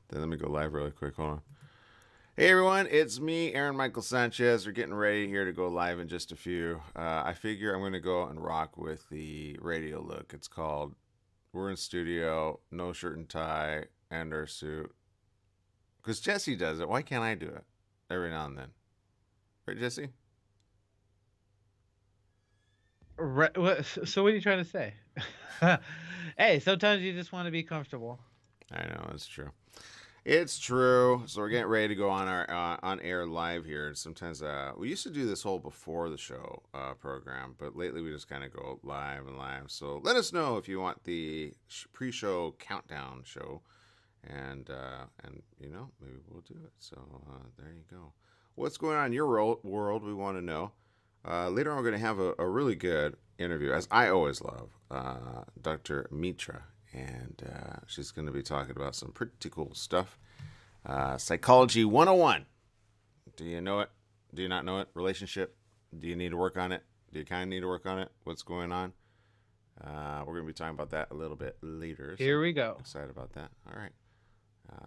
Then let me go live really quick. Hold on. Hey everyone, it's me, Aaron Michael Sanchez. We're getting ready here to go live in just a few. I figure I'm going to go and rock with the radio look. It's called We're in Studio, no shirt and tie, and our suit. Because Jesse does it. Why can't I do it every now and then? Right, Jesse? So what are you trying to say? Hey, sometimes you just want to be comfortable. I know, it's true. It's true. So we're getting ready to go on our on air live here. Sometimes we used to do this whole before the show program, but lately we just kind of go live and live. So let us know if you want the pre-show countdown show, and maybe we'll do it. So there you go. What's going on in your world? We want to know. Later on, we're going to have a really good interview, as I always love, Dr. Mitra, and she's going to be talking about some pretty cool stuff. Psychology 101. Do you know it? Do you not know it? Relationship? Do you need to work on it? Do you kind of need to work on it? What's going on? We're going to be talking about that a little bit later. So Here we go. excited about that. All right.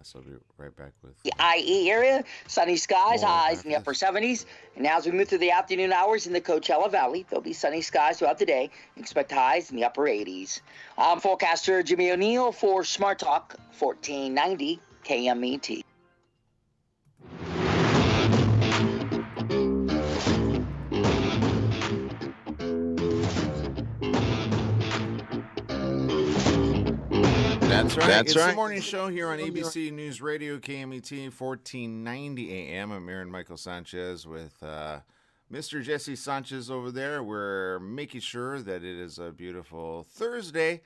So I'll be right back with The IE area, sunny skies, more highs after in the upper this. 70s. And now as we move through the afternoon hours in the Coachella Valley, there'll be sunny skies throughout the day. Expect highs in the upper 80s. I'm forecaster Jimmy O'Neill for Smart Talk 1490 KMET. That's right. That's It's right. the morning show here on ABC News Radio, KMET 1490 AM. I'm Aaron Michael Sanchez with Mr. Jesse Sanchez over there. We're making sure that it is a beautiful Thursday.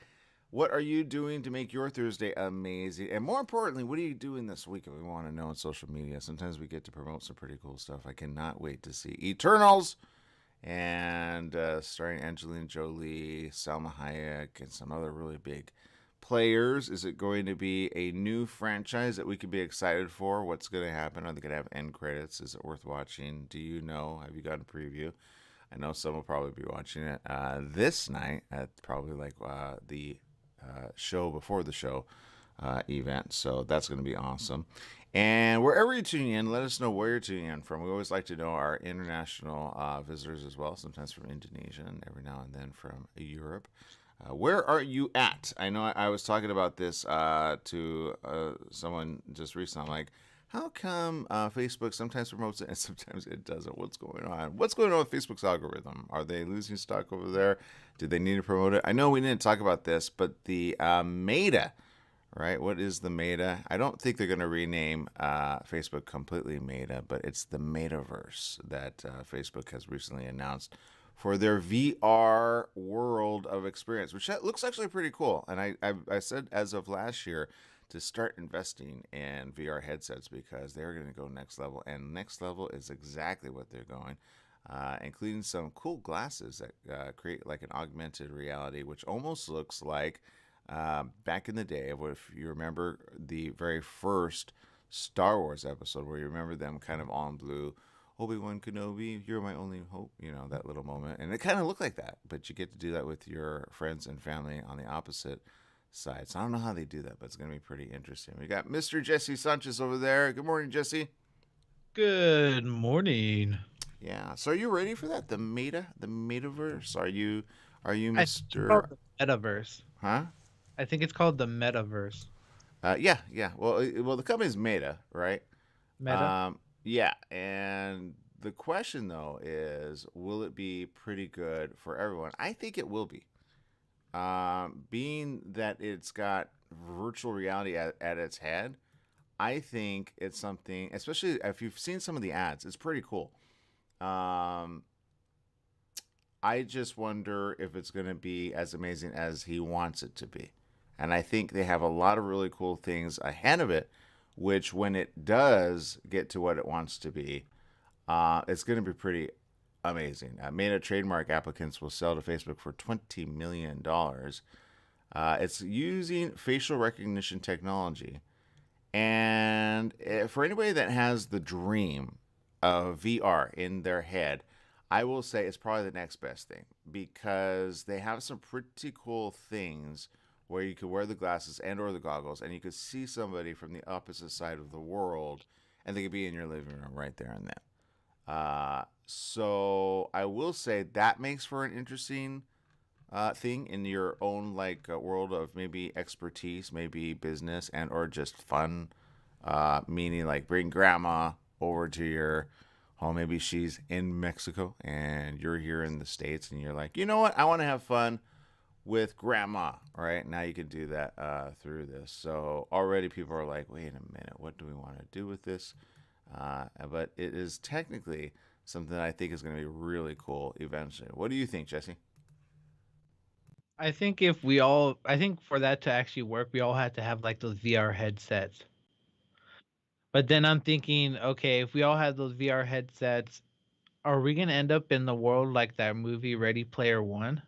What are you doing to make your Thursday amazing? And more importantly, what are you doing this week? We want to know on social media. Sometimes we get to promote some pretty cool stuff. I cannot wait to see Eternals and starring Angelina Jolie, Salma Hayek, and some other really big players. Is it going to be a new franchise that we could be excited for? What's going to happen? Are they going to have end credits? Is it worth watching? Do you know? Have you got a preview? I know some will probably be watching it this night at probably like the show before the show event. So that's going to be awesome. And wherever you tune in, let us know where you're tuning in from. We always like to know our international visitors as well, sometimes from Indonesia and every now and then from Europe. Where are you at? I know I was talking about this to someone just recently. I'm like, how come Facebook sometimes promotes it and sometimes it doesn't? What's going on? What's going on with Facebook's algorithm? Are they losing stock over there? Do they need to promote it? I know we didn't talk about this, but the Meta, right? What is the Meta? I don't think they're going to rename Facebook completely Meta, but it's the Metaverse that Facebook has recently announced for their VR world of experience, which looks actually pretty cool. And I said as of last year to start investing in VR headsets because they're going to go next level. And next level is exactly what they're going, including some cool glasses that create like an augmented reality, which almost looks like back in the day, if you remember the very first Star Wars episode where you remember them kind of all in blue. Obi-Wan Kenobi, you're my only hope, that little moment. And it kind of looked like that, but you get to do that with your friends and family on the opposite side. So I don't know how they do that, but it's going to be pretty interesting. We got Mr. Jesse Sanchez over there. Good morning, Jesse. Good morning. Yeah. So are you ready for that? The metaverse? Are you I think it's called Mr. the metaverse. Huh? I think it's called the metaverse. Yeah. Well, the company's Meta, right? Meta. Yeah, and the question though is, will it be pretty good for everyone? I think it will be. Being that it's got virtual reality at its head, I think it's something, especially if you've seen some of the ads, it's pretty cool. Um, I just wonder if it's going to be as amazing as he wants it to be. And I think they have a lot of really cool things ahead of it, which when it does get to what it wants to be, it's going to be pretty amazing. Meta trademark applicants will sell to Facebook for $20 million. It's using facial recognition technology. And for anybody that has the dream of VR in their head, I will say it's probably the next best thing because they have some pretty cool things where you could wear the glasses and or the goggles, and you could see somebody from the opposite side of the world, and they could be in your living room right there and then. So I will say that makes for an interesting thing in your own like world of maybe expertise, maybe business and or just fun. Meaning like bring grandma over to your home. Maybe she's in Mexico and you're here in the States, and you're like, you know what? I want to have fun with grandma. All right, now you can do that through this. So already people are like, wait a minute, what do we want to do with this? But it is technically something that I think is going to be really cool eventually. What do you think, Jesse? I think for that to actually work, we all had to have like those VR headsets. But then I'm thinking, okay, if we all had those VR headsets, are we gonna end up in the world like that movie Ready Player One?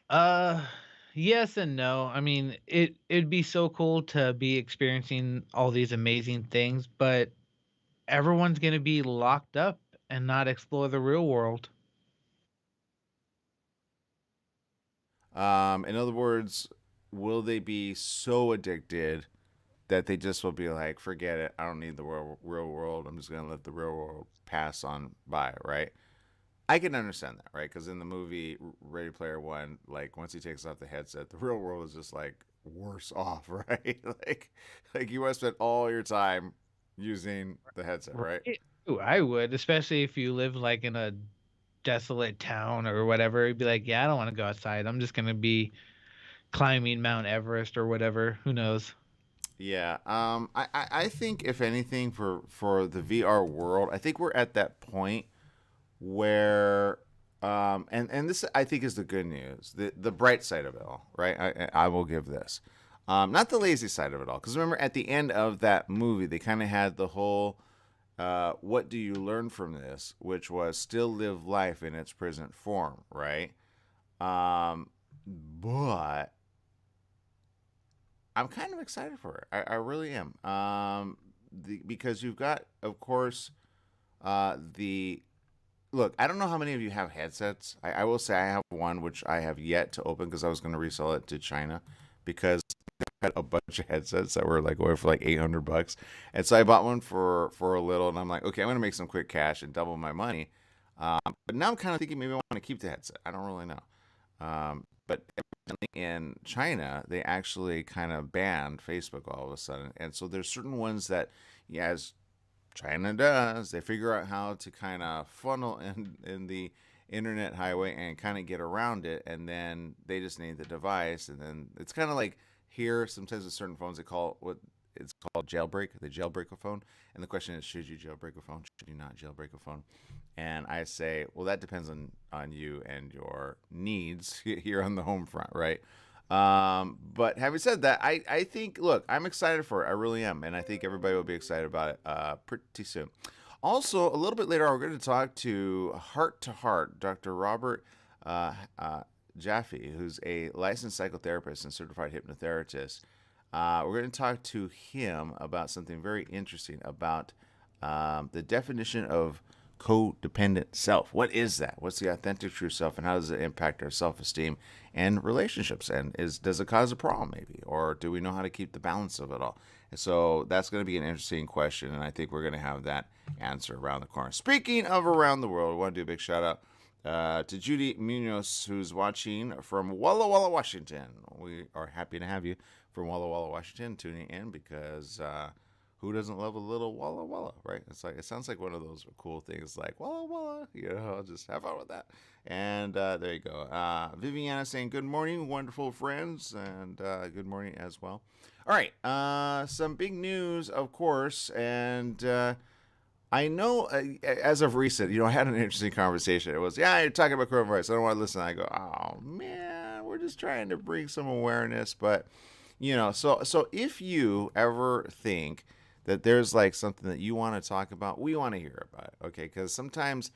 Uh, yes and no. I mean, it'd be so cool to be experiencing all these amazing things, but everyone's gonna be locked up and not explore the real world. In other words, will they be so addicted that they just will be like, forget it. I don't need the real world. I'm just going to let the real world pass on by, right? I can understand that, right? Because in the movie Ready Player One, like once he takes off the headset, the real world is just like worse off, right? like you want to spend all your time using the headset, right? Right? Ooh, I would, especially if you live like in a desolate town or whatever. You'd be like, yeah, I don't want to go outside. I'm just gonna be climbing Mount Everest or whatever. Who knows? Yeah. I think if anything for the VR world, I think we're at that point where and this I think is the good news, the bright side of it all, right? I will give this, not the lazy side of it all, because remember at the end of that movie they kind of had the whole what do you learn from this, which was still live life in its present form, right? But I'm kind of excited for it. I really am. Because you've got, of course, the look. I don't know how many of you have headsets. I will say I have one which I have yet to open because I was going to resell it to China because I had a bunch of headsets that were like going for like $800, and so I bought one for a little, and I'm like, okay, I'm going to make some quick cash and double my money. But now I'm kind of thinking maybe I want to keep the headset. I don't really know. But in China, they actually kind of banned Facebook all of a sudden. And so there's certain ones that, yeah, as China does, they figure out how to kind of funnel in the internet highway and kind of get around it. And then they just need the device. And then it's kind of like here, sometimes with certain phones, they call what it's called jailbreak. They jailbreak a phone. And the question is, should you jailbreak a phone? Should you not jailbreak a phone? And I say, well, that depends on you and your needs here on the home front, right? But having said that, I think, look, I'm excited for it. I really am. And I think everybody will be excited about it pretty soon. Also, a little bit later, we're going to talk to Heart, Dr. Robert Jaffe, who's a licensed psychotherapist and certified hypnotherapist. We're going to talk to him about something very interesting about the definition of codependent self. What is that? What's the authentic true self, and how does it impact our self-esteem and relationships? And does it cause a problem maybe, or do we know how to keep the balance of it all? And so that's going to be an interesting question, and I think we're going to have that answer around the corner. Speaking of around the world, I want to do a big shout out to Judy Munoz, who's watching from Walla Walla, Washington. We are happy to have you from Walla Walla, Washington, tuning in because who doesn't love a little Walla Walla, right? It's like, it sounds like one of those cool things, like Walla Walla. Just have fun with that. And there you go. Viviana saying good morning, wonderful friends, and good morning as well. All right, some big news, of course, and I know as of recent, I had an interesting conversation. It was, yeah, you're talking about coronavirus. I don't want to listen. I go, oh man, we're just trying to bring some awareness. But, so if you ever think that there's like something that you want to talk about, we want to hear about it. Okay. Because sometimes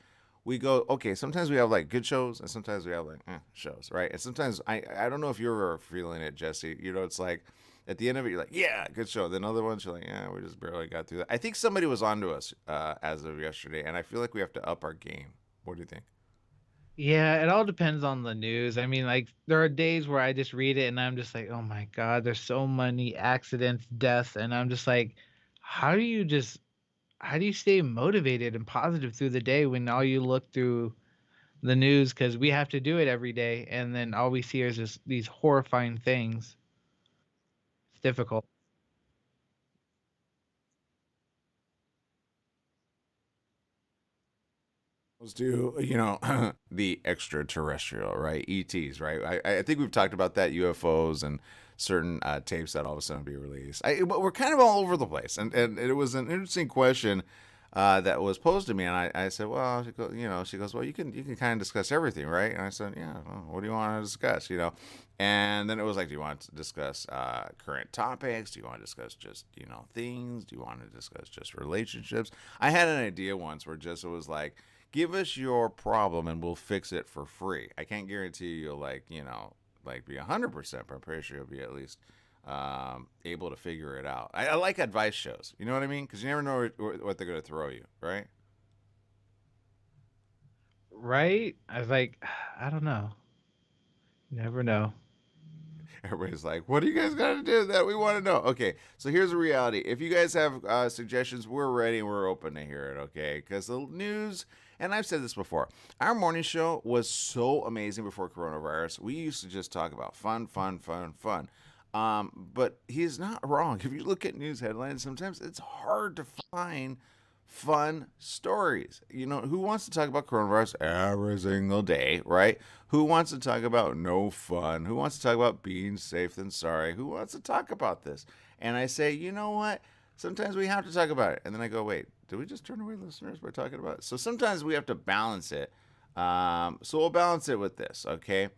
sometimes we have like good shows and sometimes we have like shows, right? And sometimes I don't know if you're ever feeling it, Jesse. It's like, At the end of it, you're like, yeah, good show. Then other ones, you're like, yeah, we just barely got through that. I think somebody was onto us as of yesterday, and I feel like we have to up our game. What do you think? Yeah, it all depends on the news. I mean, like there are days where I just read it and I'm just like, oh my God, there's so many accidents, deaths, and I'm just like, how do you just how do you stay motivated and positive through the day when all you look through the news because we have to do it every day and then all we see is just these horrifying things. It's difficult. Let's do, the extraterrestrial, right? ETs, right? I think we've talked about that, UFOs and certain tapes that all of a sudden be released. But we're kind of all over the place. And it was an interesting question that was posed to me. And I said, well, she goes, well, you can kind of discuss everything, right? And I said, yeah, well, what do you want to discuss, And then it was like, do you want to discuss current topics? Do you want to discuss just, things? Do you want to discuss just relationships? I had an idea once where just it was like, give us your problem and we'll fix it for free. I can't guarantee you'll be 100%, but I'm pretty sure you'll be at least able to figure it out. I like advice shows. You know what I mean? Because you never know what they're going to throw you, right? Right? I was like, I don't know. Never know. Everybody's like, what do you guys got to do that we want to know? Okay, so here's the reality. If you guys have suggestions, we're ready and we're open to hear it, okay? Because the news, and I've said this before, our morning show was so amazing before coronavirus. We used to just talk about fun, fun, fun, fun. But he's not wrong. If you look at news headlines, sometimes it's hard to find fun stories. Who wants to talk about coronavirus every single day, right? Who wants to talk about no fun? Who wants to talk about being safe than sorry? Who wants to talk about this? And I say, you know what? Sometimes we have to talk about it. And then I go, wait, did we just turn away listeners by talking about it? So sometimes we have to balance it. So we'll balance it with this, okay?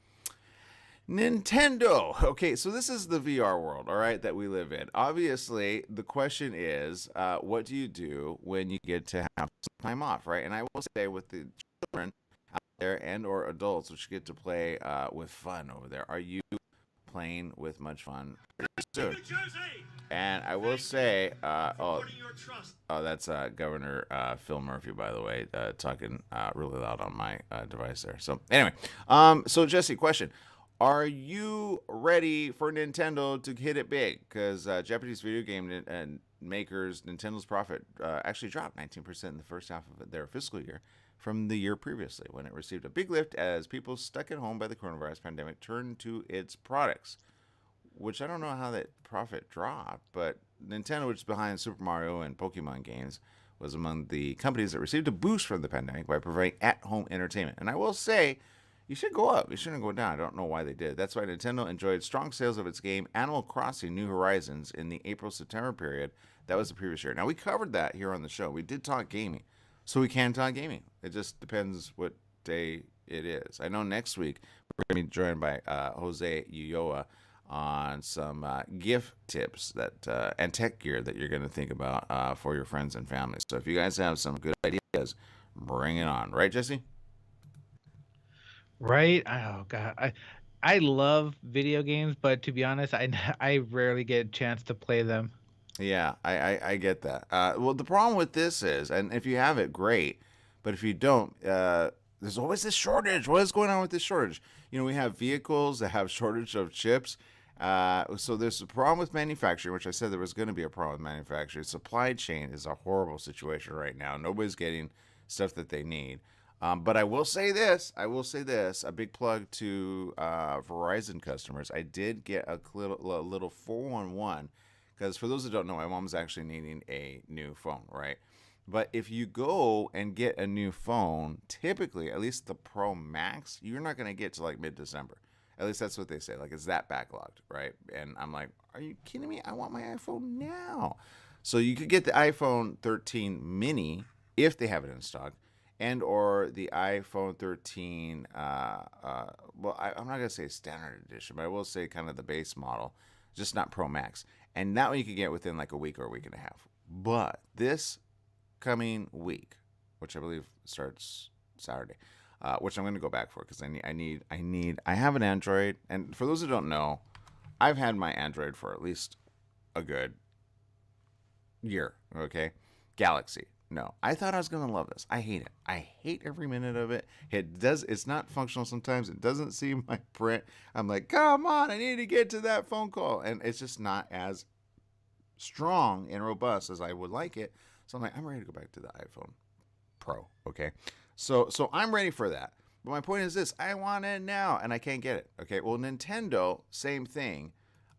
Nintendo. Okay, so this is the VR world, all right, that we live in. Obviously, the question is, what do you do when you get to have some time off, right? And I will say, with the children out there and or adults which get to play with fun over there, are you playing with much fun soon? And I will say, that's Governor Phil Murphy, by the way, talking really loud on my device there. So anyway, so Jesse, question. Are you ready for Nintendo to hit it big? Because Japanese video game makers, Nintendo's profit actually dropped 19% in the first half of their fiscal year from the year previously, when it received a big lift as people stuck at home by the coronavirus pandemic turned to its products. Which I don't know how that profit dropped, but Nintendo, which is behind Super Mario and Pokemon games, was among the companies that received a boost from the pandemic by providing at-home entertainment. And I will say, you should go up. You shouldn't go down. I don't know why they did. That's why Nintendo enjoyed strong sales of its game Animal Crossing New Horizons in the April-September period. That was the previous year. Now, we covered that here on the show. We did talk gaming. So we can talk gaming. It just depends what day it is. I know next week we're going to be joined by Jose Ulloa on some gift tips that and tech gear that you're going to think about for your friends and family. So if you guys have some good ideas, bring it on. Right, Jesse? Right? Oh God, I love video games, but to be honest, I rarely get a chance to play them. Yeah, I get that. Well, the problem with this is, and if you have it, great. But if you don't, there's always this shortage. What is going on with this shortage? We have vehicles that have shortage of chips. So there's a problem with manufacturing, which I said there was going to be a problem with manufacturing. Supply chain is a horrible situation right now. Nobody's getting stuff that they need. But I will say this. A big plug to Verizon customers. I did get a little 411 because for those that don't know, my mom's actually needing a new phone, right? But if you go and get a new phone, typically, at least the Pro Max, you're not going to get to like mid-December. At least that's what they say. Like, it's that backlogged, right? And I'm like, are you kidding me? I want my iPhone now. So you could get the iPhone 13 mini if they have it in stock, and or the iPhone 13, well, I'm not going to say standard edition, but I will say kind of the base model, just not Pro Max. And that one you can get within like a week or a week and a half. But this coming week, which I believe starts Saturday, which I'm going to go back for because I have an Android. And for those who don't know, I've had my Android for at least a good year. Okay, Galaxy. No, I thought I was gonna love this. I hate it. I hate every minute of it. It's not functional sometimes. It doesn't see my print. I'm like, come on, I need to get to that phone call, and it's just not as strong and robust as I would like it. So I'm like, I'm ready to go back to the iPhone Pro. Okay, so I'm ready for that. But my point is this: I want it now, and I can't get it. Okay, well, Nintendo, same thing.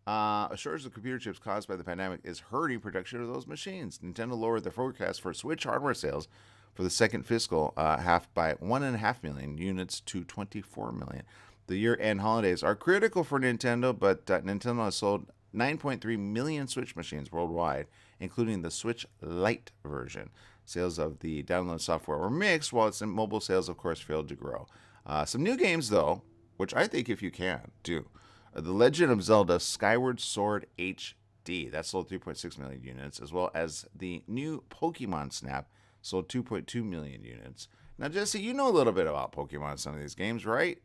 A shortage of computer chips caused by the pandemic is hurting production of those machines. Nintendo lowered their forecast for Switch hardware sales for the second fiscal half by 1.5 million units to 24 million. The year-end holidays are critical for Nintendo, but Nintendo has sold 9.3 million Switch machines worldwide, including the Switch Lite version. Sales of the download software were mixed, while its mobile sales, of course, failed to grow. Some new games, though, which I think if you can, do. The Legend of Zelda Skyward Sword HD, that sold 3.6 million units, as well as the new Pokemon Snap sold 2.2 million units. Now, Jesse, you know a little bit about Pokemon, some of these games, right?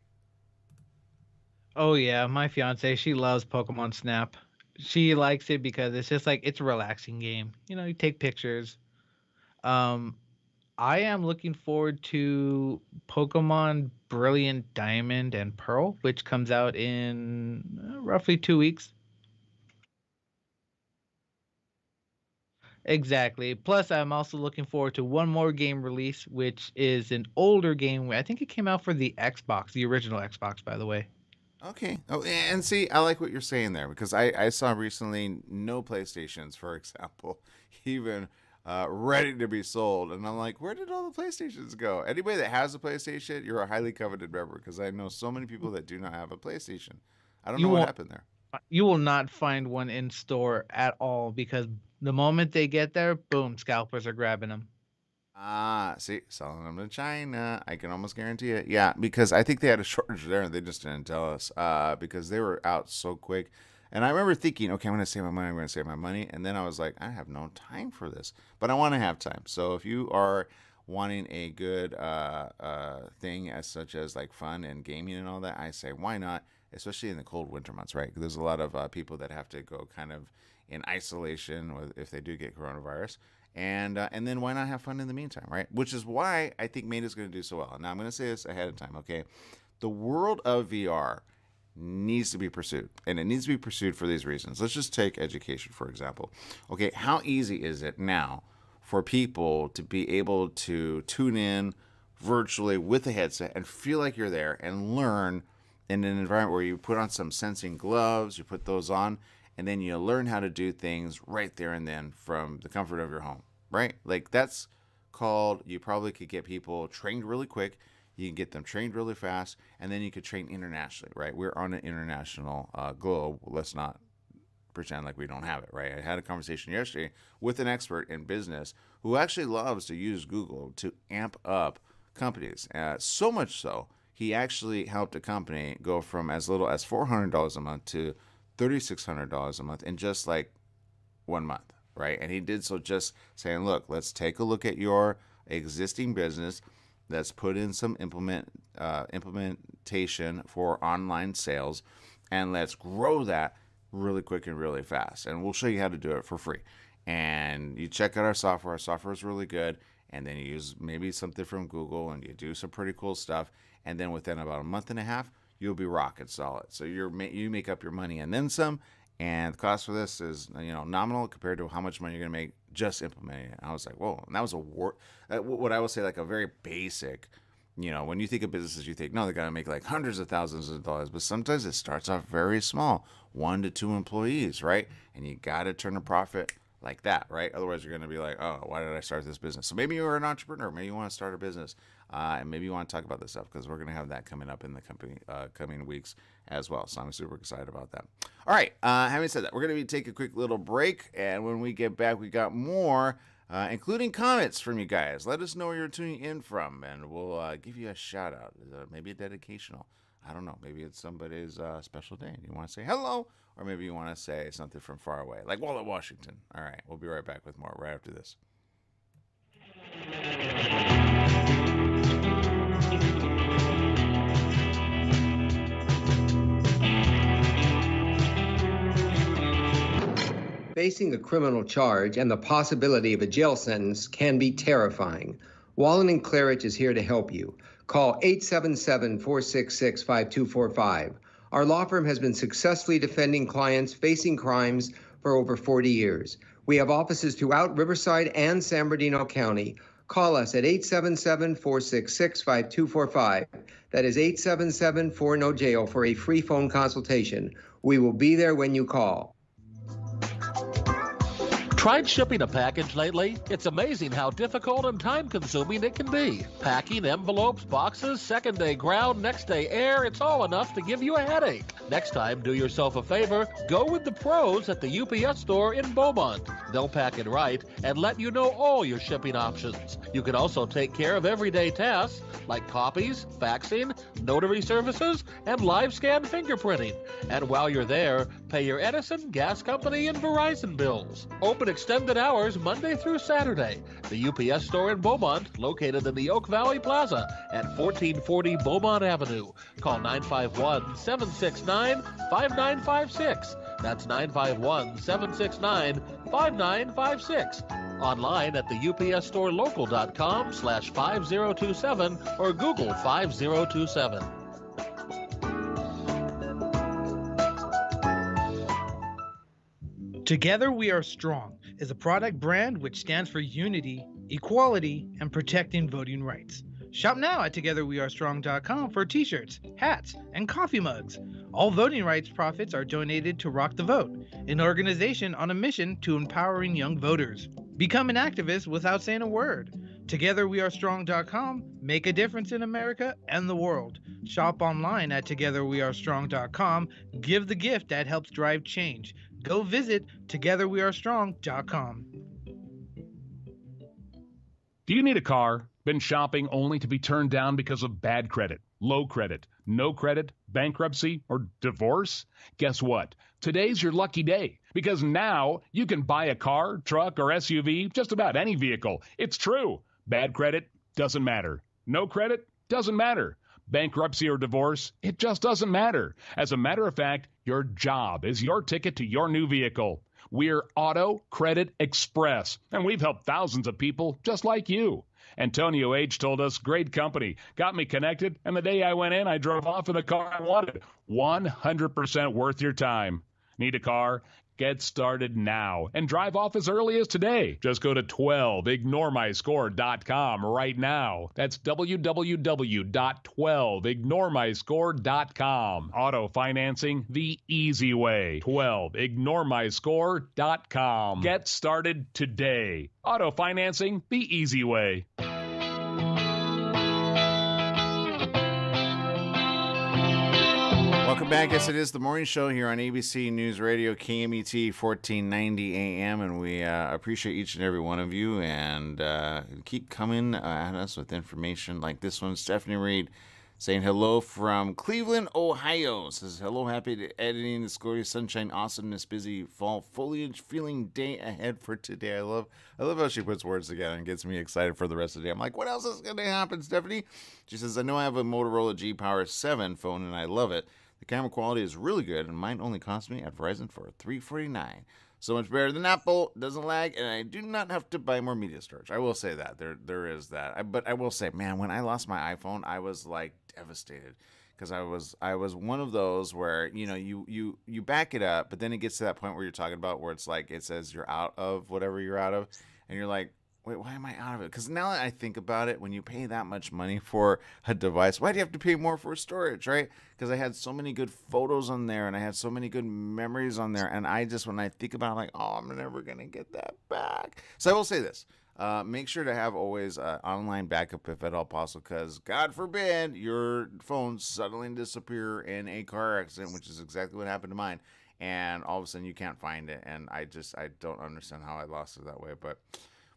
Oh yeah, my fiance, she loves Pokemon Snap. She likes it because it's just like it's a relaxing game. You take pictures. Um, I am looking forward to Pokemon Brilliant Diamond and Pearl, which comes out in roughly 2 weeks. Exactly. Plus, I'm also looking forward to one more game release, which is an older game. I think it came out for the Xbox, the original Xbox, by the way. Okay. Oh, and see, I like what you're saying there because I saw recently no PlayStations, for example, even ready to be sold. And I'm like, where did all the PlayStations go? Anybody that has a PlayStation, you're a highly coveted member because I know so many people that do not have a PlayStation. I don't You know what won't. happened there. You will not find one in store at all because the moment they get there, boom, scalpers are grabbing them. See, selling them to China. I can almost guarantee it. Yeah, because I think they had a shortage there and they just didn't tell us because they were out so quick. And I remember thinking, okay, I'm going to save my money. I'm going to save my money. And then I was like, I have no time for this, but I want to have time. So if you are wanting a good thing as such as like fun and gaming and all that, I say, why not? Especially in the cold winter months, right? There's a lot of people that have to go kind of in isolation if they do get coronavirus. And then why not have fun in the meantime, right? Which is why I think Mate is going to do so well. Now I'm going to say this ahead of time, okay? The world of VR needs to be pursued, and it needs to be pursued for these reasons. Let's just take education, for example. Okay, how easy is it now for people to be able to tune in virtually with a headset and feel like you're there and learn in an environment where you put on some sensing gloves, you put those on, and then you learn how to do things right there and then from the comfort of your home, right? Like that's called, you probably could get people trained really quick. You can get them trained really fast, and then you could train internationally, right? We're on an international globe. Let's not pretend like we don't have it, right? I had a conversation yesterday with an expert in business who actually loves to use Google to amp up companies. So much so, he actually helped a company go from as little as $400 a month to $3,600 a month in just like 1 month, right? And he did so just saying, look, let's take a look at your existing business. Let's put in some implementation for online sales, and let's grow that really quick and really fast. And we'll show you how to do it for free. And you check out our software. Our software is really good. And then you use maybe something from Google, and you do some pretty cool stuff. And then within about a month and a half, you'll be rocking solid. So you make up your money and then some. And the cost for this is nominal compared to how much money you're gonna make just implementing it. I was like, whoa! And that was what I will say, like a very basic. When you think of businesses, you think no, they gotta make like hundreds of thousands of dollars. But sometimes it starts off very small, 1 to 2 employees, right? And you gotta turn a profit like that, right? Otherwise, you're gonna be like, oh, why did I start this business? So maybe you're an entrepreneur, maybe you want to start a business, and maybe you want to talk about this stuff because we're gonna have that coming up in the coming weeks as well. So I'm super excited about that. All right, having said that, we're gonna take a quick little break, and when we get back, we got more, including comments from you guys. Let us know where you're tuning in from, and we'll give you a shout out, maybe a dedicational. I don't know. Maybe it's somebody's special day and you want to say hello, or maybe you want to say something from far away, like Wallet, Washington. All right, we'll be right back with more right after this. Facing a criminal charge and the possibility of a jail sentence can be terrifying. Wallen and Claridge is here to help you. Call 877-466-5245. Our law firm has been successfully defending clients facing crimes for over 40 years. We have offices throughout Riverside and San Bernardino County. Call us at 877-466-5245. That is 877-4-NO-JAIL for a free phone consultation. We will be there when you call. Tried shipping a package lately? It's amazing how difficult and time-consuming it can be. Packing envelopes, boxes, second-day ground, next-day air, it's all enough to give you a headache. Next time, do yourself a favor, go with the pros at the UPS store in Beaumont. They'll pack it right and let you know all your shipping options. You can also take care of everyday tasks like copies, faxing, notary services, and live scan fingerprinting. And while you're there, pay your Edison, gas company, and Verizon bills. Open extended hours Monday through Saturday. The UPS store in Beaumont, located in the Oak Valley Plaza at 1440 Beaumont Avenue. Call 951-769-5956. That's 951-769-5956. Online at the upsstorelocal.com/5027 or Google 5027. Together We Are Strong is a product brand which stands for unity, equality, and protecting voting rights. Shop now at togetherwearestrong.com for t-shirts, hats, and coffee mugs. All voting rights profits are donated to Rock the Vote, an organization on a mission to empowering young voters. Become an activist without saying a word. Togetherwearestrong.com. Make a difference in America and the world. Shop online at togetherwearestrong.com. Give the gift that helps drive change. Go visit togetherwearestrong.com. Do you need a car? Been shopping only to be turned down because of bad credit, low credit, no credit, bankruptcy, or divorce? Guess what? Today's your lucky day, because now you can buy a car, truck, or SUV, just about any vehicle. It's true. Bad credit doesn't matter. No credit doesn't matter. Bankruptcy or divorce, it just doesn't matter. As a matter of fact, your job is your ticket to your new vehicle. We're Auto Credit Express, and we've helped thousands of people just like you. Antonio H. told us, great company, got me connected, and the day I went in, I drove off in the car I wanted. 100% worth your time. Need a car? Get started now and drive off as early as today. Just go to 12ignoremyscore.com right now. That's www.12ignoremyscore.com. Auto financing the easy way. 12ignoremyscore.com. Get started today. Auto financing the easy way. Welcome back. Yes, it is the morning show here on ABC News Radio, KMET 1490 AM, and we appreciate each and every one of you, and keep coming at us with information like this one. Stephanie Reed saying hello from Cleveland, Ohio. Says, hello, happy to editing this glorious sunshine, awesomeness, busy fall foliage feeling day ahead for today. I love how she puts words together and gets me excited for the rest of the day. I'm like, what else is going to happen, Stephanie? She says, I know I have a Motorola G Power 7 phone, and I love it. The camera quality is really good, and mine only cost me at Verizon for $349. So much better than Apple, doesn't lag, and I do not have to buy more media storage. I will say that. There is that. But I will say, man, when I lost my iPhone, I was like devastated, because I was one of those where, you know, you back it up, but then it gets to that point where you're talking about where it's like it says you're out of whatever you're out of, and you're like, wait, why am I out of it? Because now that I think about it, when you pay that much money for a device, why do you have to pay more for storage, right? Because I had so many good photos on there, and I had so many good memories on there, and I just, when I think about it, I'm like, oh, I'm never going to get that back. So I will say this. Make sure to have always online backup if at all possible, because God forbid your phone suddenly disappear in a car accident, which is exactly what happened to mine, and all of a sudden you can't find it, and I don't understand how I lost it that way, but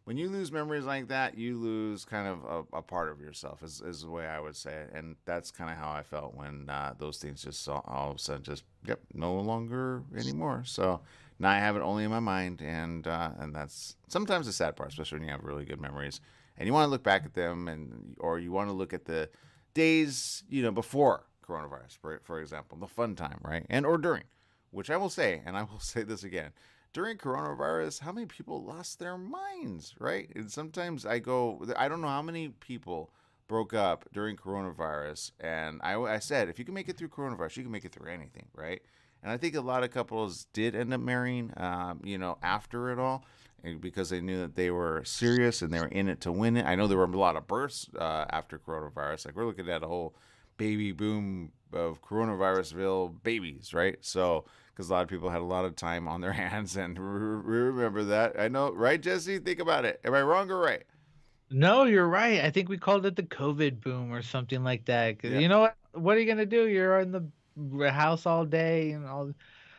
when you lose memories like that, you lose kind of a part of yourself, is the way I would say it. And that's kind of how I felt when those things just all of a sudden just, no longer anymore. So now I have it only in my mind, and that's sometimes the sad part, especially when you have really good memories and you want to look back at them, or you want to look at the days, before coronavirus, for example, the fun time, right? And or during, which I will say, and I will say this again, during coronavirus, how many people lost their minds, right? And sometimes I don't know how many people broke up during coronavirus. And I said, if you can make it through coronavirus, you can make it through anything, right? And I think a lot of couples did end up marrying, after it all, because they knew that they were serious and they were in it to win it. I know there were a lot of births after coronavirus. Like, we're looking at a whole baby boom of coronavirusville babies, right? So, because a lot of people had a lot of time on their hands, and remember that. I know, right, Jesse? Think about it. Am I wrong or right? No, you're right. I think we called it the COVID boom or something like that. 'Cause Yeah. you know what? What are you gonna do? You're in the house all day and all.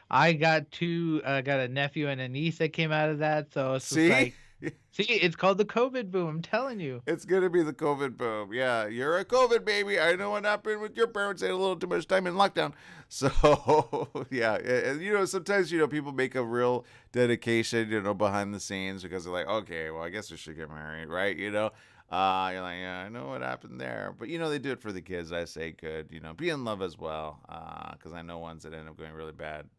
I got got a nephew and a niece that came out of that. So it's just See? like, see, it's called the COVID boom. I'm telling you. It's going to be the COVID boom. Yeah, you're a COVID baby. I know what happened with your parents. They had a little too much time in lockdown. So, yeah. And, sometimes, people make a real dedication, behind the scenes, because they're like, okay, well, I guess we should get married, right? You're like, yeah, I know what happened there. But, they do it for the kids. I say good, be in love as well. Because I know ones that end up going really bad.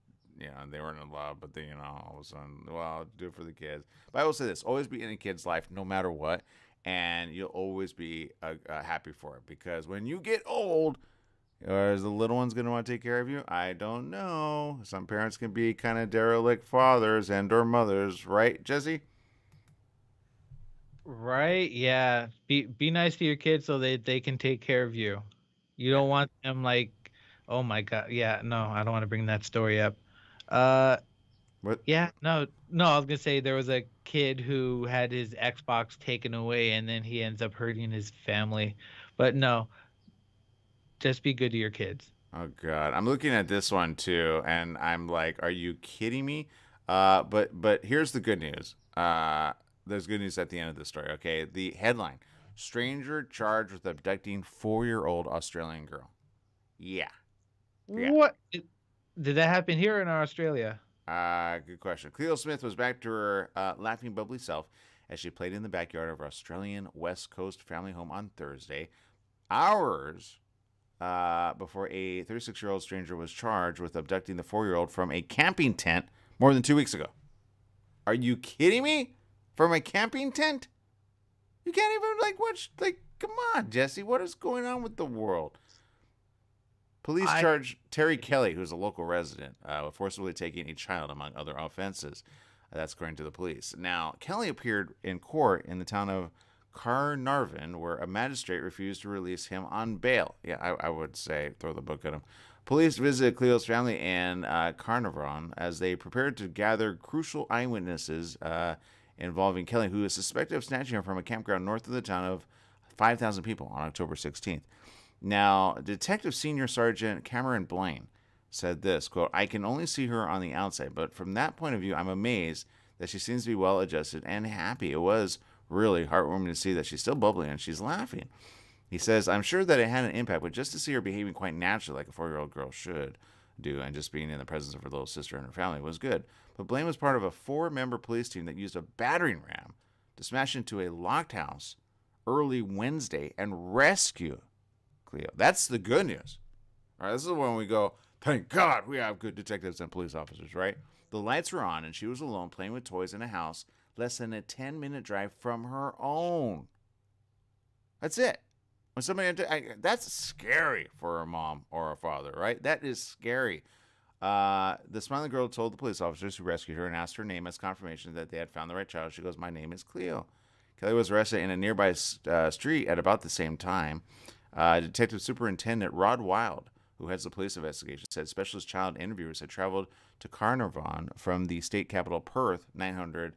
They weren't in love, but then, all of a sudden, well, do it for the kids. But I will say this, always be in a kid's life, no matter what, and you'll always be happy for it, because when you get old, is the little one's going to want to take care of you? I don't know. Some parents can be kind of derelict fathers and or mothers, right, Jesse? Right? Yeah. Be nice to your kids so they can take care of you. You don't want them like, oh my God. Yeah, no, I don't want to bring that story up. What? Yeah, no, I was gonna say there was a kid who had his Xbox taken away and then he ends up hurting his family. But no, just be good to your kids. Oh God, I'm looking at this one too, and I'm like, are you kidding me? But here's the good news. There's good news at the end of the story. Okay, the headline: stranger charged with abducting 4-year-old Australian girl. Yeah. What? Did that happen here or in Australia? Good question. Cleo Smith was back to her laughing, bubbly self as she played in the backyard of her Australian West Coast family home on Thursday, hours before a 36-year-old stranger was charged with abducting the 4-year-old from a camping tent more than 2 weeks ago. Are you kidding me? From a camping tent? You can't even, come on, Jesse. What is going on with the world? Police charged Terry Kelly, who's a local resident, with forcibly taking a child, among other offenses. That's according to the police. Now, Kelly appeared in court in the town of Carnarvon, where a magistrate refused to release him on bail. Yeah, I would say throw the book at him. Police visited Cleo's family in Carnarvon as they prepared to gather crucial eyewitnesses involving Kelly, who is suspected of snatching her from a campground north of the town of 5,000 people on October 16th. Now, Detective Senior Sergeant Cameron Blaine said this, quote, "I can only see her on the outside, but from that point of view, I'm amazed that she seems to be well-adjusted and happy. It was really heartwarming to see that she's still bubbly and she's laughing." He says, "I'm sure that it had an impact, but just to see her behaving quite naturally like a 4-year-old girl should do and just being in the presence of her little sister and her family was good." But Blaine was part of a 4-member police team that used a battering ram to smash into a locked house early Wednesday and rescue Cleo. That's the good news. All right, this is when we go, thank God we have good detectives and police officers, right? The lights were on and she was alone playing with toys in a house less than a 10-minute drive from her own. That's it. When somebody, that's scary for a mom or a father, right? That is scary. The smiling girl told the police officers who rescued her and asked her name as confirmation that they had found the right child. She goes, "My name is Cleo." Kelly was arrested in a nearby street at about the same time. Detective Superintendent Rod Wild, who heads the police investigation, said specialist child interviewers had traveled to Carnarvon from the state capital Perth, 900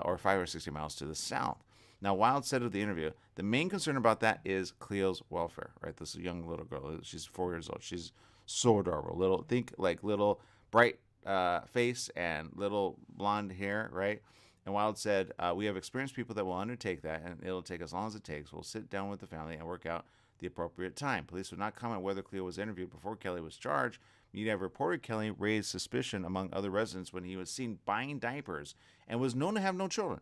or 5 or 60 miles to the south. Now, Wild said of the interview, the main concern about that is Cleo's welfare, right? This young little girl, she's 4 years old. She's so adorable. Little bright face and little blonde hair, right? And Wild said, "We have experienced people that will undertake that, and it'll take as long as it takes. We'll sit down with the family and work out the appropriate time." Police would not comment whether Cleo was interviewed before Kelly was charged. Media have reported Kelly raised suspicion among other residents when he was seen buying diapers and was known to have no children.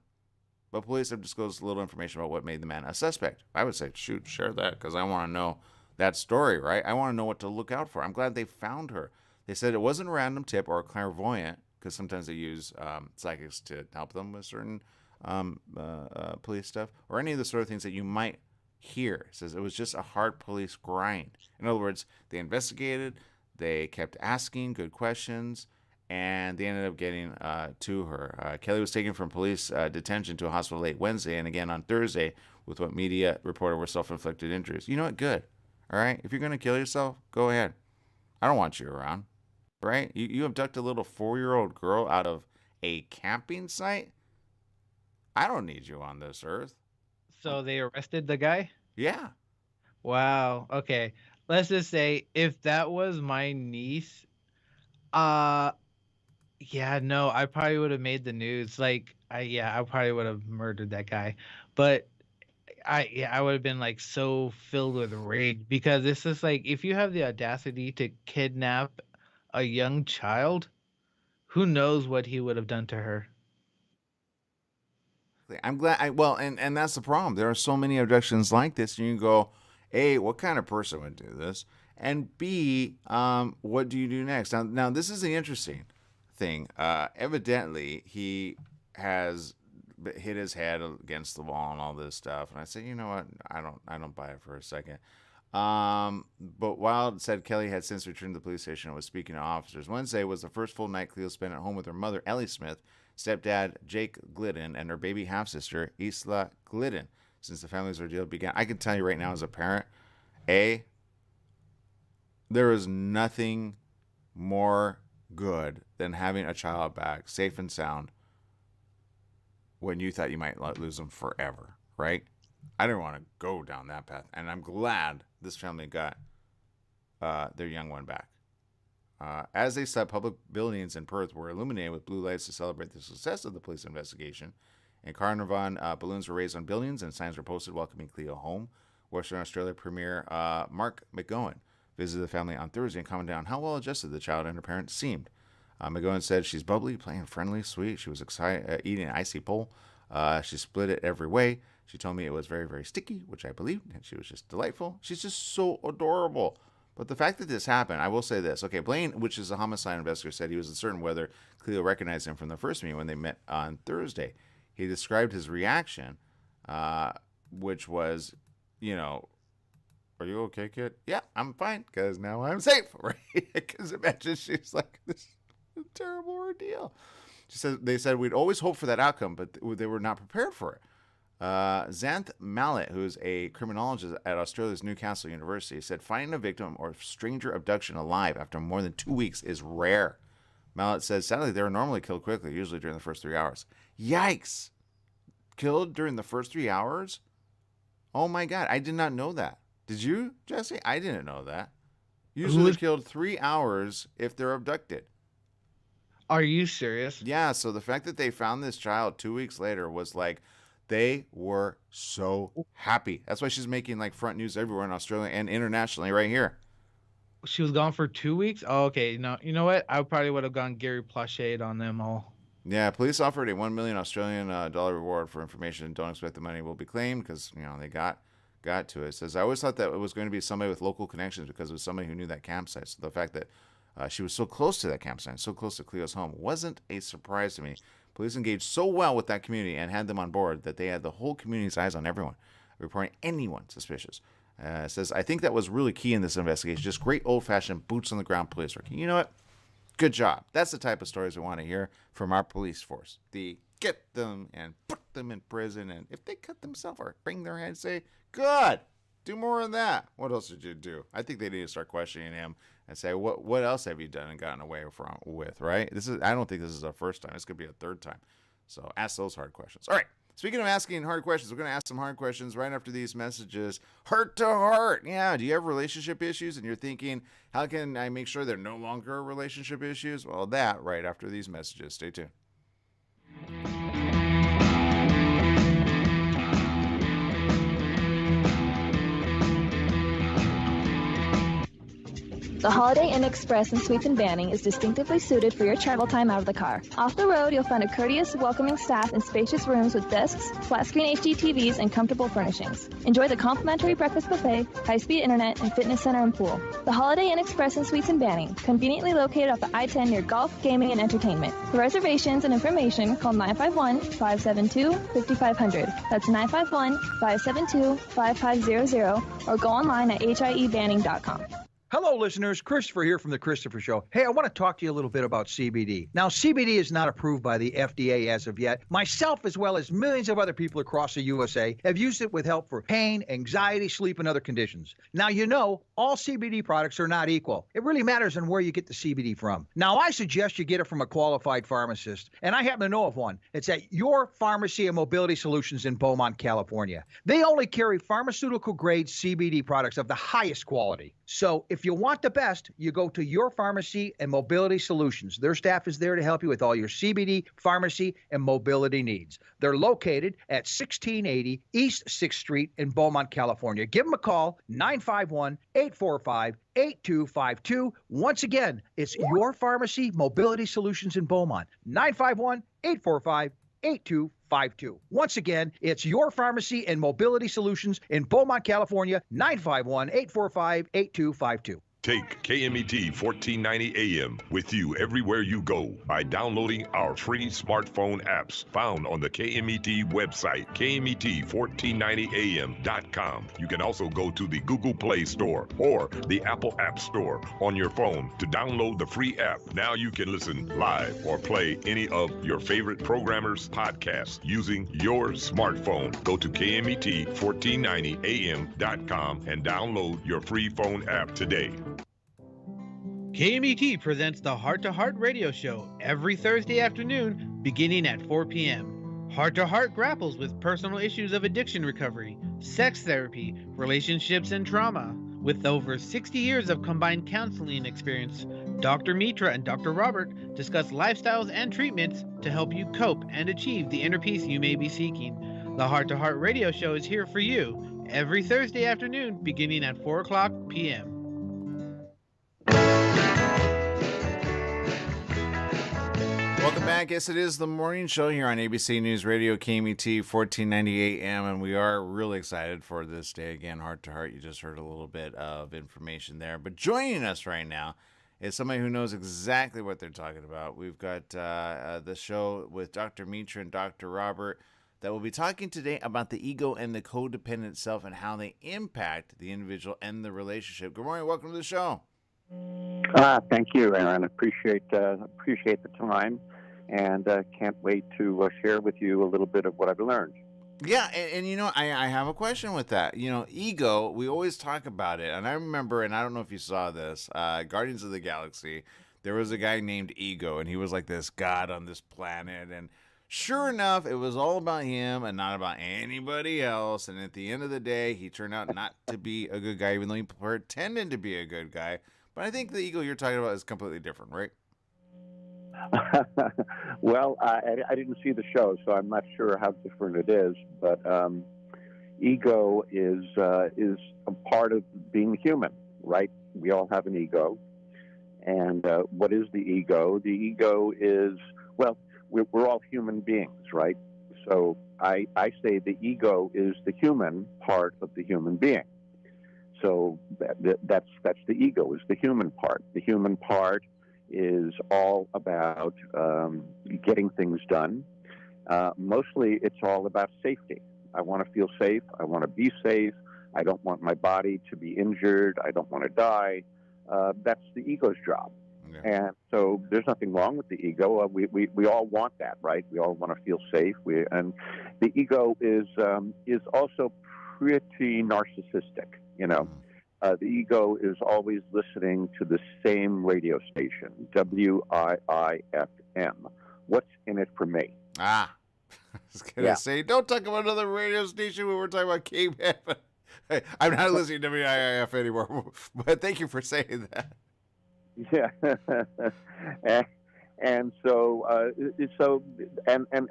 But police have disclosed little information about what made the man a suspect. I would say, shoot, share that, because I want to know that story, right? I want to know what to look out for. I'm glad they found her. They said it wasn't a random tip or a clairvoyant because sometimes they use psychics to help them with certain police stuff or any of the sort of things that you might hear. It says it was just a hard police grind. In other words, they investigated, they kept asking good questions, and they ended up getting to her. Kelly was taken from police detention to a hospital late Wednesday and again on Thursday with what media reported were self-inflicted injuries. You know what? Good. All right? If you're going to kill yourself, go ahead. I don't want you around. Right? You abduct a little 4-year-old girl out of a camping site? I don't need you on this earth. So they arrested the guy? Yeah. Wow. Okay. Let's just say if that was my niece, yeah, no, I probably would have made the news. Like, I probably would have murdered that guy. But I would have been like so filled with rage because it's just like if you have the audacity to kidnap a young child, who knows what he would have done to her. I'm glad. And that's the problem. There are so many abductions like this, and you go, A, what kind of person would do this? And B, what do you do next? Now this is the interesting thing. Evidently, he has hit his head against the wall and all this stuff. And I said, you know what? I don't buy it for a second. But Wild said Kelly had since returned to the police station and was speaking to officers. Wednesday was the first full night Cleo spent at home with her mother, Ellie Smith, stepdad, Jake Glidden, and her baby half-sister, Isla Glidden, since the family's ordeal began. I can tell you right now as a parent, there is nothing more good than having a child back, safe and sound, when you thought you might lose them forever, right? I didn't want to go down that path, and I'm glad this family got their young one back. As they slept, public buildings in Perth were illuminated with blue lights to celebrate the success of the police investigation. And Carnarvon balloons were raised on buildings and signs were posted welcoming Cleo home. Western Australia Premier Mark McGowan visited the family on Thursday and commented on how well adjusted the child and her parents seemed. McGowan said she's bubbly, playing friendly, sweet. She was excited, eating an icy pole. She split it every way. She told me it was very, very sticky, which I believed, and she was just delightful. She's just so adorable. But the fact that this happened, I will say this. Okay, Blaine, which is a homicide investigator, said he was uncertain whether Cleo recognized him from the first meeting when they met on Thursday. He described his reaction, which was, are you okay, kid? Yeah, I'm fine, because now I'm safe, right? Because imagine she's like, this is a terrible ordeal. She said, they said we'd always hope for that outcome, but they were not prepared for it. Xanth Mallet, who's a criminologist at Australia's Newcastle University, said finding a victim or stranger abduction alive after more than 2 weeks is rare. Mallet says, sadly, they are normally killed quickly, usually during the first 3 hours. Yikes! Killed during the first 3 hours? Oh my God, I did not know that. Did you, Jesse? I didn't know that. Usually killed 3 hours if they're abducted. Are you serious? Yeah, so the fact that they found this child 2 weeks later was like, they were so happy. That's why she's making like front news everywhere in Australia and internationally right here. She was gone for 2 weeks? Oh, okay. No, you know what? I probably would have gone Gary Plachade on them all. Yeah, police offered a 1 million Australian dollar reward for information. Don't expect the money will be claimed because, they got to it. It says, I always thought that it was going to be somebody with local connections because it was somebody who knew that campsite. So the fact that she was so close to that campsite, so close to Cleo's home, wasn't a surprise to me. Police engaged so well with that community and had them on board that they had the whole community's eyes on everyone, reporting anyone suspicious. It says, I think that was really key in this investigation. Just great old-fashioned boots-on-the-ground police work. You know what? Good job. That's the type of stories we want to hear from our police force. The get them and put them in prison, and if they cut themselves or bring their head, say, good, do more of that. What else did you do? I think they need to start questioning him and say, what else have you done and gotten away with, right? I don't think this is our first time. This could be a third time. So ask those hard questions. All right. Speaking of asking hard questions, we're going to ask some hard questions right after these messages. Heart to heart. Yeah. Do you have relationship issues and you're thinking, how can I make sure they're no longer relationship issues? Well, that right after these messages. Stay tuned. The Holiday Inn Express in Suites and Banning is distinctively suited for your travel time out of the car. Off the road, you'll find a courteous, welcoming staff and spacious rooms with desks, flat-screen HD TVs, and comfortable furnishings. Enjoy the complimentary breakfast buffet, high-speed internet, and fitness center and pool. The Holiday Inn Express in Suites and Banning, conveniently located off the I-10 near golf, gaming, and entertainment. For reservations and information, call 951-572-5500. That's 951-572-5500, or go online at hiebanning.com. Hello, listeners. Christopher here from The Christopher Show. Hey, I want to talk to you a little bit about CBD. Now, CBD is not approved by the FDA as of yet. Myself, as well as millions of other people across the USA, have used it with help for pain, anxiety, sleep, and other conditions. Now, you know, all CBD products are not equal. It really matters on where you get the CBD from. Now, I suggest you get it from a qualified pharmacist, and I happen to know of one. It's at Your Pharmacy and Mobility Solutions in Beaumont, California. They only carry pharmaceutical-grade CBD products of the highest quality. So if you want the best, you go to Your Pharmacy and Mobility Solutions. Their staff is there to help you with all your CBD, pharmacy, and mobility needs. They're located at 1680 East 6th Street in Beaumont, California. Give them a call, 951-845-8252. Once again, it's Your Pharmacy Mobility Solutions in Beaumont, 951-845-8252. Once again, it's Your Pharmacy and Mobility Solutions in Beaumont, California, 951-845-8252. Take KMET 1490 AM with you everywhere you go by downloading our free smartphone apps found on the KMET website, KMET1490am.com. You can also go to the Google Play Store or the Apple App Store on your phone to download the free app. Now you can listen live or play any of your favorite programmers' podcasts using your smartphone. Go to KMET1490am.com and download your free phone app today. KMET presents the Heart to Heart radio show every Thursday afternoon beginning at 4 p.m. Heart to Heart grapples with personal issues of addiction recovery, sex therapy, relationships, and trauma. With over 60 years of combined counseling experience, Dr. Mitra and Dr. Robert discuss lifestyles and treatments to help you cope and achieve the inner peace you may be seeking. The Heart to Heart radio show is here for you every Thursday afternoon beginning at 4 o'clock p.m. Welcome back. Yes, it is the morning show here on ABC News Radio, KMET 1490 AM, and we are really excited for this day again, Heart to Heart. You just heard a little bit of information there, but joining us right now is somebody who knows exactly what they're talking about. We've got the show with Dr. Mitra and Dr. Robert that will be talking today about the ego and the codependent self and how they impact the individual and the relationship. Good morning. Welcome to the show. Thank you, Aaron. Appreciate the time, and can't wait to share with you a little bit of what I've learned. Yeah, and you know, I have a question with that. You know, ego, we always talk about it, and I remember, and I don't know if you saw this, Guardians of the Galaxy, there was a guy named Ego, and he was like this god on this planet, and sure enough, it was all about him and not about anybody else, and at the end of the day, he turned out not to be a good guy, even though he pretended to be a good guy. But I think the ego you're talking about is completely different, right? Well, I didn't see the show, so I'm not sure how different it is. But ego is a part of being human, right? We all have an ego. And what is the ego? The ego is, well, we're all human beings, right? So I say the ego is the human part of the human being. So that's the ego, is the human part. The human part is all about getting things done. Mostly it's all about safety. I want to feel safe. I want to be safe. I don't want my body to be injured. I don't want to die. That's the ego's job. Yeah. And so there's nothing wrong with the ego. We all want that, right? We all want to feel safe. And the ego is also pretty narcissistic. You know, the ego is always listening to the same radio station, WIIFM. What's in it for me? I was going to say, don't talk about another radio station when we're talking about KBF. Hey, I'm not listening to WIIF anymore, but thank you for saying that. Yeah. And so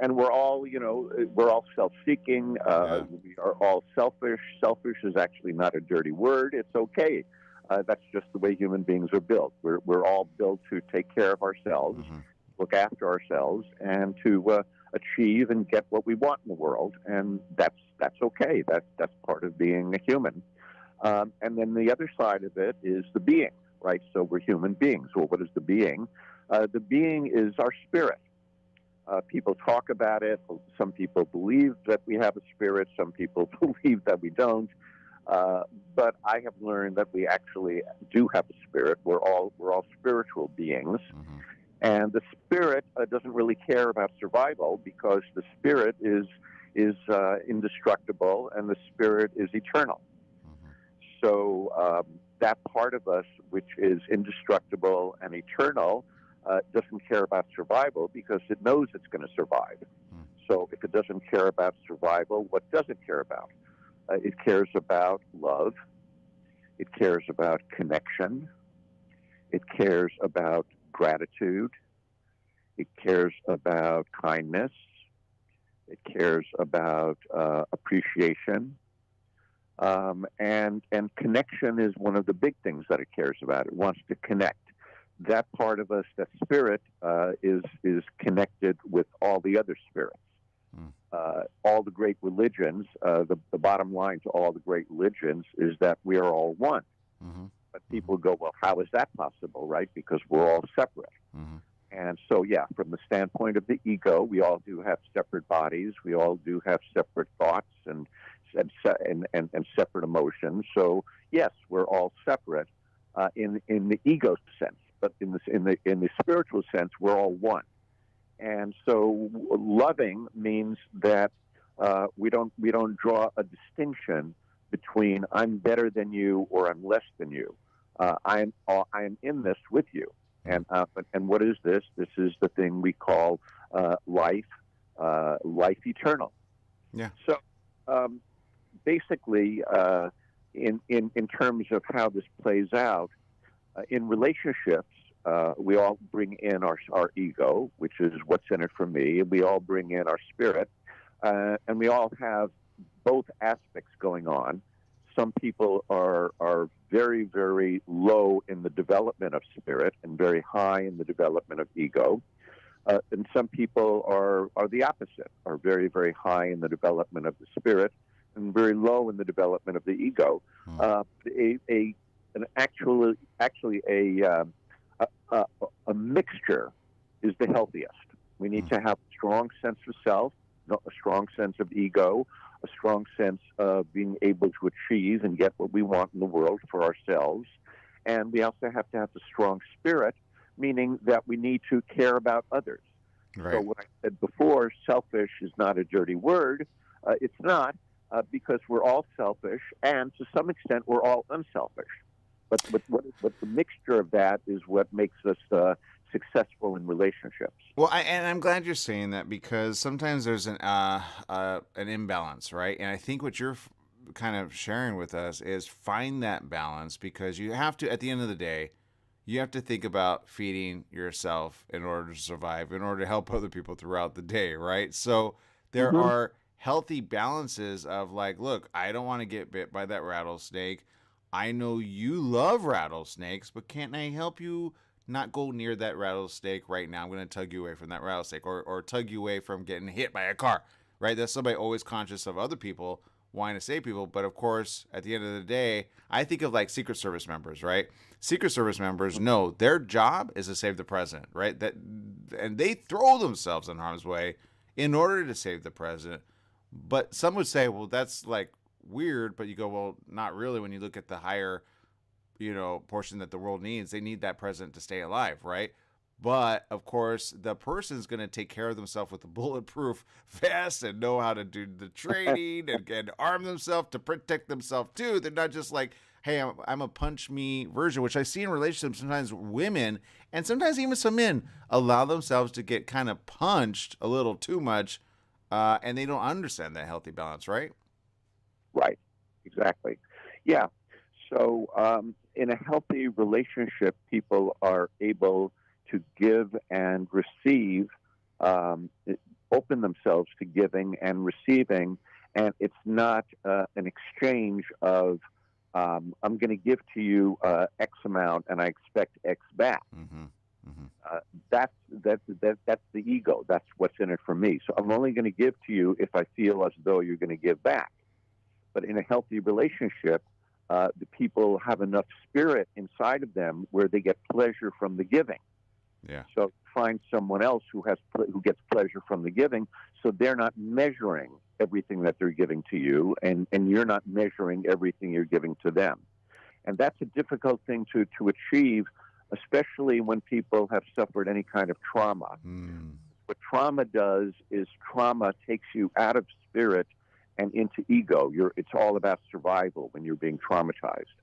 we're all, you know, we're all self-seeking. We are all selfish. Selfish is actually not a dirty word. It's okay That's just the way human beings are built. We're all built to take care of ourselves, look after ourselves, and to achieve and get what we want in the world. And that's okay. That's part of being a human. And then the other side of it is the being, right? So we're human beings. Well, what is the being? The being is our spirit. People talk about it. Some people believe that we have a spirit. Some people believe that we don't. But I have learned that we actually do have a spirit. We're all spiritual beings. And the spirit doesn't really care about survival, because the spirit is indestructible and the spirit is eternal. So that part of us, which is indestructible and eternal, doesn't care about survival, because it knows it's going to survive. So if it doesn't care about survival, what does it care about? It cares about love. It cares about connection. It cares about gratitude. It cares about kindness. It cares about appreciation. And connection is one of the big things that it cares about. It wants to connect. That part of us, that spirit, is connected with all the other spirits. All the great religions, the bottom line to all the great religions is that we are all one. But people go, well, how is that possible, right? Because we're all separate. And so, yeah, from the standpoint of the ego, we all do have separate bodies. We all do have separate thoughts and separate emotions. So, yes, we're all separate in the ego sense, but in the spiritual sense, we're all one. And so, loving means that we don't draw a distinction between I'm better than you or I'm less than you. I am in this with you. And what is this? This is the thing we call life eternal. Yeah. So basically, in terms of how this plays out in relationships, we all bring in our ego, which is what's in it for me. We all bring in our spirit, and we all have both aspects going on. Some people are very, very low in the development of spirit and very high in the development of ego. And some people are the opposite, are very, very high in the development of the spirit and very low in the development of the ego. Actually, a mixture is the healthiest. We need to have a strong sense of self, a strong sense of ego, a strong sense of being able to achieve and get what we want in the world for ourselves. And we also have to have the strong spirit, meaning that we need to care about others. Right. So what I said before, selfish is not a dirty word. It's not, because we're all selfish, and to some extent we're all unselfish. But the mixture of that is what makes us successful in relationships. Well, and I'm glad you're saying that, because sometimes there's an imbalance, right? And I think what you're kind of sharing with us is find that balance, because you have to, at the end of the day, you have to think about feeding yourself in order to survive, in order to help other people throughout the day, right? So there are healthy balances of like, look, I don't want to get bit by that rattlesnake. I know you love rattlesnakes, but can't I help you not go near that rattlesnake right now? I'm going to tug you away from that rattlesnake, or tug you away from getting hit by a car, right? That's somebody always conscious of other people, wanting to save people. But of course, at the end of the day, I think of like Secret Service members, right? Secret Service members know their job is to save the president, right? And they throw themselves in harm's way in order to save the president. But some would say, well, that's like weird. But you go, well, not really. When you look at the higher, portion that the world needs, they need that president to stay alive, right? But of course, the person's going to take care of themselves with a bulletproof vest and know how to do the training and arm themselves to protect themselves too. They're not just like, hey, I'm a punch me version, which I see in relationships. Sometimes women and sometimes even some men allow themselves to get kind of punched a little too much, and they don't understand that healthy balance, right? Right. Exactly. Yeah. So in a healthy relationship, people are able to give and receive, open themselves to giving and receiving, and it's not an exchange of I'm going to give to you X amount, and I expect X back. That's the ego. That's what's in it for me. So I'm only going to give to you if I feel as though you're going to give back. But in a healthy relationship, the people have enough spirit inside of them where they get pleasure from the giving. Yeah. So find someone else who gets pleasure from the giving, so they're not measuring everything that they're giving to you, and you're not measuring everything you're giving to them. And that's a difficult thing to achieve, especially when people have suffered any kind of trauma. What trauma does is trauma takes you out of spirit and into ego. It's all about survival when you're being traumatized.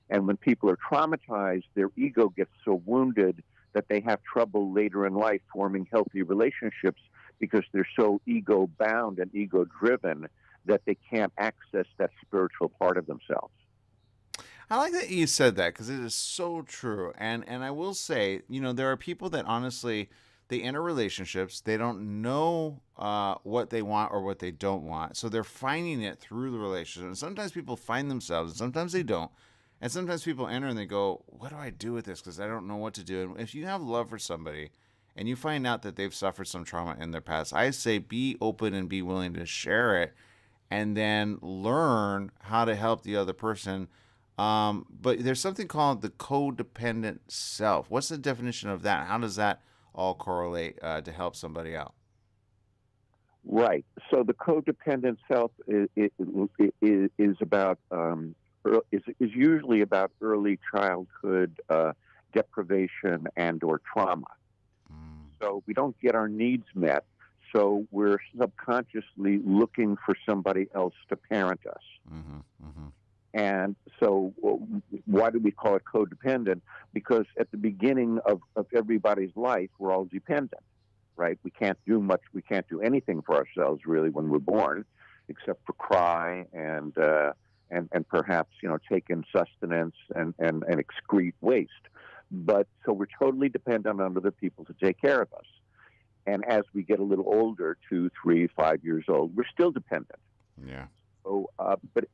And when people are traumatized, their ego gets so wounded that they have trouble later in life forming healthy relationships because they're so ego-bound and ego-driven that they can't access that spiritual part of themselves. I like that you said that, because it is so true. And I will say, there are people that honestly, they enter relationships, they don't know what they want or what they don't want. So they're finding it through the relationship. And sometimes people find themselves, and sometimes they don't. And sometimes people enter and they go, what do I do with this? Because I don't know what to do. And if you have love for somebody and you find out that they've suffered some trauma in their past, I say be open and be willing to share it, and then learn how to help the other person. But there's something called the codependent self. What's the definition of that? How does that all correlate to help somebody out? Right. So the codependent self is about is usually about early childhood deprivation and or trauma. So we don't get our needs met, so we're subconsciously looking for somebody else to parent us. And so why do we call it codependent? Because at the beginning of everybody's life, we're all dependent, right? We can't do much. We can't do anything for ourselves, really, when we're born, except for cry and perhaps, take in sustenance and excrete waste. But so we're totally dependent on other people to take care of us. And as we get a little older, 2, 3, 5 years old, we're still dependent. Yeah. So,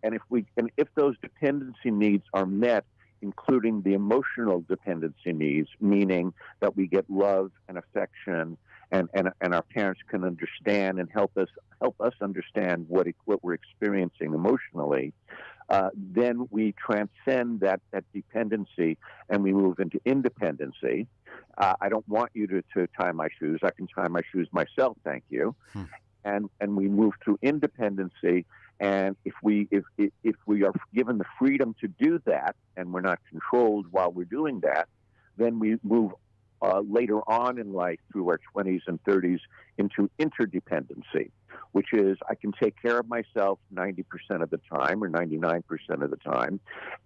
if those dependency needs are met, including the emotional dependency needs, meaning that we get love and affection, and our parents can understand and help us understand what we're experiencing emotionally, then we transcend that dependency and we move into independency. I don't want you to tie my shoes. I can tie my shoes myself, thank you. And we move through independency. And if we are given the freedom to do that, and we're not controlled while we're doing that, then we move later on in life through our 20s and 30s into interdependency, which is I can take care of myself 90% of the time or 99% of the time,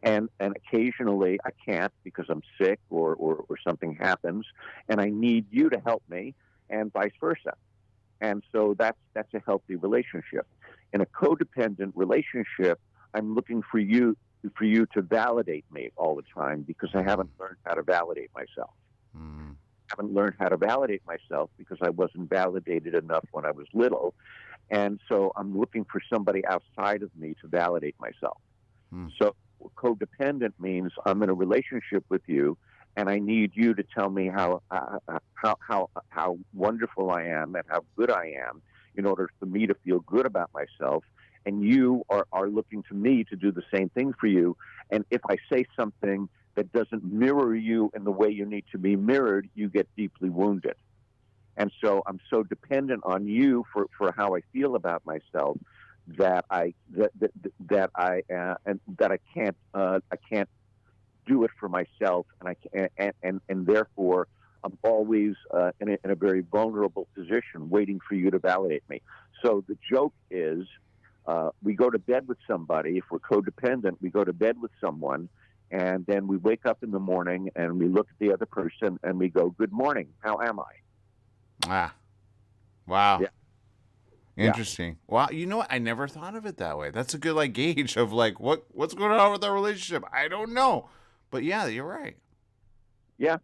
and occasionally I can't because I'm sick or something happens, and I need you to help me, and vice versa. And so that's a healthy relationship. In a codependent relationship, I'm looking for you to validate me all the time because I haven't learned how to validate myself. I haven't learned how to validate myself because I wasn't validated enough when I was little. And so I'm looking for somebody outside of me to validate myself. So codependent means I'm in a relationship with you, and I need you to tell me how wonderful I am and how good I am in order for me to feel good about myself. And you are looking to me to do the same thing for you. And if I say something that doesn't mirror you in the way you need to be mirrored, you get deeply wounded. And so I'm so dependent on you for how I feel about myself that I can't do it for myself, and therefore I'm always in a very vulnerable position, waiting for you to validate me. So the joke is, we go to bed with somebody. If we're codependent, we go to bed with someone, and then we wake up in the morning and we look at the other person and we go, "Good morning. How am I?" Wow. Yeah. Interesting. Wow. You know what? I never thought of it that way. That's a good gauge of what's going on with our relationship. I don't know. But yeah, you're right. Yeah.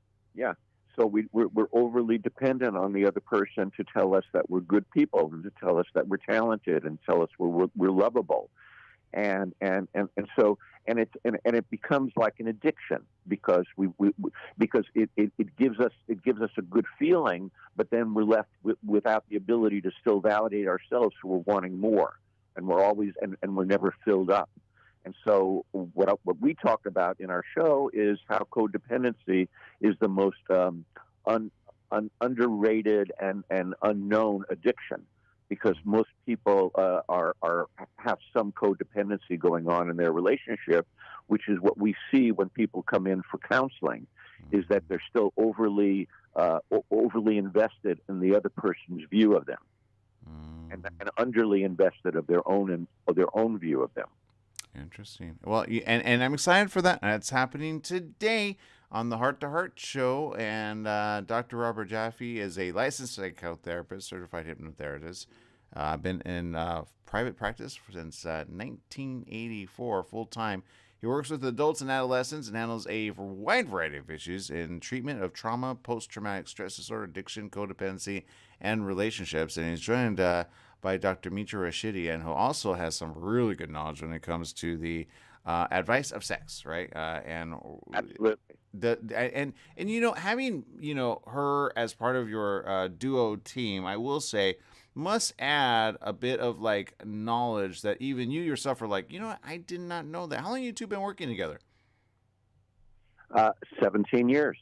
So we're overly dependent on the other person to tell us that we're good people and to tell us that we're talented and tell us we're lovable. And and it becomes like an addiction because because it gives us a good feeling, but then we're left without the ability to still validate ourselves, so we're wanting more, and we're always and we're never filled up. And so what we talk about in our show is how codependency is the most underrated and unknown addiction, because most people have some codependency going on in their relationship, which is what we see when people come in for counseling, is that they're still overly invested in the other person's view of them, and underly invested of their own view of them. Interesting. Well, and I'm excited for that. It's happening today on the Heart to Heart show. And Dr. Robert Jaffe is a licensed psychotherapist, certified hypnotherapist. Been in private practice since 1984, full time. He works with adults and adolescents and handles a wide variety of issues in treatment of trauma, post-traumatic stress disorder, addiction, codependency, and relationships. And he's joined by Dr. Mitra Rashidian, who also has some really good knowledge when it comes to the advice of sex, right? And absolutely. And having her as part of your duo team, I will say, must add a bit of like knowledge that even you yourself are like, I did not know that. How long have you two been working together? 17 years.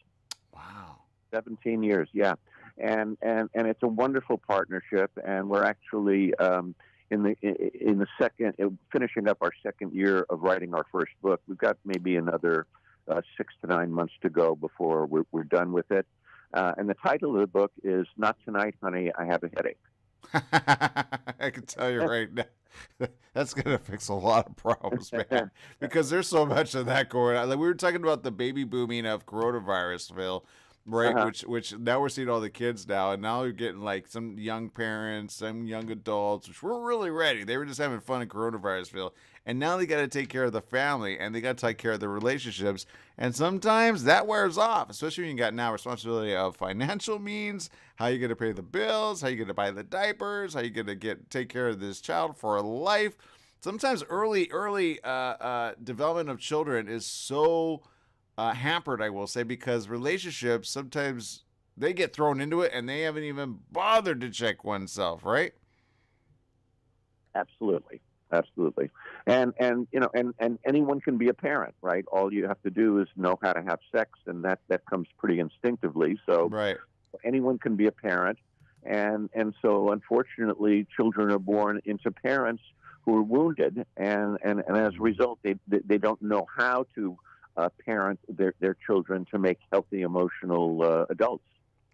Wow. 17 years, yeah. And it's a wonderful partnership, and we're actually in the finishing up our second year of writing our first book. We've got maybe another 6 to 9 months to go before we're done with it. And the title of the book is "Not Tonight, Honey, I Have a Headache." I can tell you right now, that's going to fix a lot of problems, man, because there's so much of that going on. Like, we were talking about the baby booming of coronavirus, Phil, right? Which now we're seeing all the kids now, and now you're getting like some young parents, some young adults, which weren't really ready. They were just having fun in coronavirus, Phil. And now they got to take care of the family, and they got to take care of the relationships. And sometimes that wears off, especially when you got now responsibility of financial means, how you going to pay the bills, how you going to buy the diapers, how you going to take care of this child for life. Sometimes early development of children is so hampered, I will say, because relationships, sometimes they get thrown into it and they haven't even bothered to check oneself, right? Absolutely. And anyone can be a parent, right? All you have to do is know how to have sex, and that comes pretty instinctively. So right. Anyone can be a parent, and so unfortunately children are born into parents who are wounded, and as a result they don't know how to parent their children to make healthy emotional adults.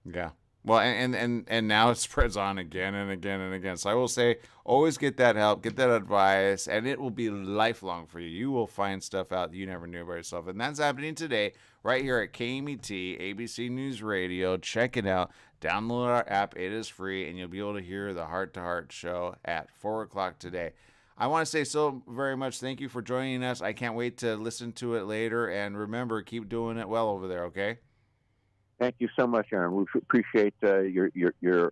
Yeah. Well, and now it spreads on again and again and again. So I will say, always get that help, get that advice, and it will be lifelong for you. You will find stuff out that you never knew about yourself. And that's happening today right here at KMET, ABC News Radio. Check it out. Download our app. It is free, and you'll be able to hear the Heart to Heart show at 4 o'clock today. I want to say so very much thank you for joining us. I can't wait to listen to it later. And remember, keep doing it well over there, okay? Thank you so much, Aaron. We appreciate your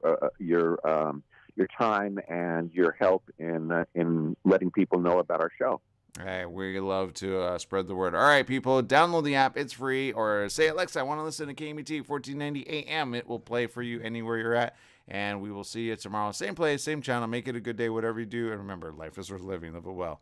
time and your help in letting people know about our show. Hey, we love to spread the word. All right, people, download the app. It's free. Or say, Alexa, I want to listen to KMET 1490 AM. It will play for you anywhere you're at. And we will see you tomorrow. Same place, same channel. Make it a good day, whatever you do. And remember, life is worth living. Live it well.